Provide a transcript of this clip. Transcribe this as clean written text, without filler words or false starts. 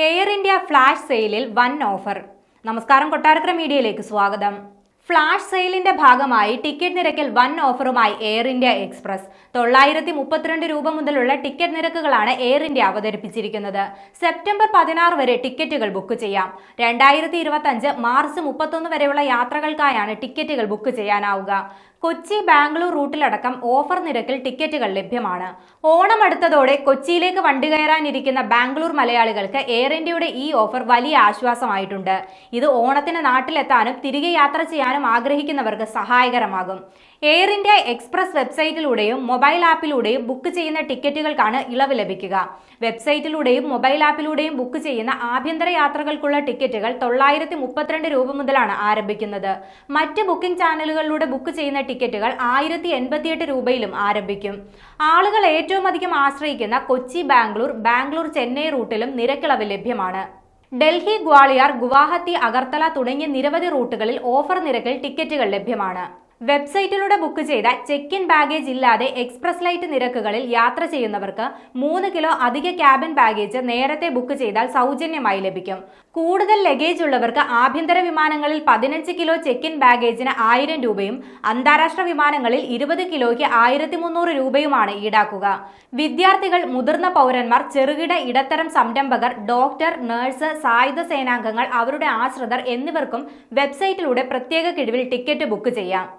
Air India flash സെയിലിൽ വൻ offer. നമസ്കാരം, കൊട്ടാരക്കര മീഡിയയിലേക്ക് സ്വാഗതം. ഫ്ലാഷ് സെയിലിന്റെ ഭാഗമായി ടിക്കറ്റ് നിരക്കിൽ വൻ ഓഫറുമായി എയർ ഇന്ത്യ എക്സ്പ്രസ്. 932 രൂപ മുതലുള്ള ടിക്കറ്റ് നിരക്കുകളാണ് എയർ ഇന്ത്യ അവതരിപ്പിച്ചിരിക്കുന്നത്. സെപ്റ്റംബർ 16 വരെ ടിക്കറ്റുകൾ ബുക്ക് ചെയ്യാം. 2025 മാർച്ച് 31 വരെയുള്ള യാത്രകൾക്കായാണ് ടിക്കറ്റുകൾ ബുക്ക് ചെയ്യാനാവുക. കൊച്ചി ബാംഗ്ലൂർ റൂട്ടിലടക്കം ഓഫർ നിരക്കിൽ ടിക്കറ്റുകൾ ലഭ്യമാണ്. ഓണം അടുത്തതോടെ കൊച്ചിയിലേക്ക് വണ്ടി കയറാനിരിക്കുന്ന ബാംഗ്ലൂർ മലയാളികൾക്ക് എയർ ഇന്ത്യയുടെ ഈ ഓഫർ വലിയ ആശ്വാസമായിട്ടുണ്ട്. ഇത് ഓണത്തിന് നാട്ടിലെത്താനും തിരികെ യാത്ര ചെയ്യാനും ആഗ്രഹിക്കുന്നവർക്ക് സഹായകരമാകും. എയർ ഇന്ത്യ എക്സ്പ്രസ് വെബ്സൈറ്റിലൂടെയും മൊബൈൽ ആപ്പിലൂടെയും ബുക്ക് ചെയ്യുന്ന ടിക്കറ്റുകൾക്കാണ് ഇളവ് ലഭിക്കുക. വെബ്സൈറ്റിലൂടെയും മൊബൈൽ ആപ്പിലൂടെയും ബുക്ക് ചെയ്യുന്ന ആഭ്യന്തര യാത്രകൾക്കുള്ള ടിക്കറ്റുകൾ 932 രൂപ മുതലാണ് ആരംഭിക്കുന്നത്. മറ്റ് ബുക്കിംഗ് ചാനലുകളിലൂടെ ബുക്ക് ചെയ്യുന്ന ടിക്കറ്റുകൾ 1088 രൂപയിലും ആരംഭിക്കും. ആളുകൾ ഏറ്റവും അധികം ആശ്രയിക്കുന്ന കൊച്ചി ബാംഗ്ലൂർ ചെന്നൈ റൂട്ടിലും നിരക്കിളവ് ലഭ്യമാണ്. ഡൽഹി, ഗ്വാളിയർ, ഗുവാഹത്തി, അഗർത്തല തുടങ്ങിയ നിരവധി റൂട്ടുകളിൽ ഓഫർ നിരക്കിൽ ടിക്കറ്റുകൾ ലഭ്യമാണ്. വെബ്സൈറ്റിലൂടെ ബുക്ക് ചെയ്ത ചെക്ക് ഇൻ ബാഗേജ് ഇല്ലാതെ എക്സ്പ്രസ് ലൈറ്റ് നിരക്കുകളിൽ യാത്ര ചെയ്യുന്നവർക്ക് 3 കിലോ അധിക ക്യാബിൻ ബാഗേജ് നേരത്തെ ബുക്ക് ചെയ്താൽ സൗജന്യമായി ലഭിക്കും. കൂടുതൽ ലഗേജ് ഉള്ളവർക്ക് ആഭ്യന്തര വിമാനങ്ങളിൽ 15 കിലോ ചെക്ക് ഇൻ ബാഗേജിന് 1000 രൂപയും അന്താരാഷ്ട്ര വിമാനങ്ങളിൽ 20 കിലോയ്ക്ക് 1300 രൂപയുമാണ് ഈടാക്കുക. വിദ്യാർത്ഥികൾ, മുതിർന്ന പൗരന്മാർ, ചെറുകിട ഇടത്തരം സംരംഭകർ, ഡോക്ടർ, നഴ്സ്, സായുധ സേനാംഗങ്ങൾ, അവരുടെ ആശ്രിതർ എന്നിവർക്കും വെബ്സൈറ്റിലൂടെ പ്രത്യേക കിഴിവിൽ ടിക്കറ്റ് ബുക്ക് ചെയ്യാം.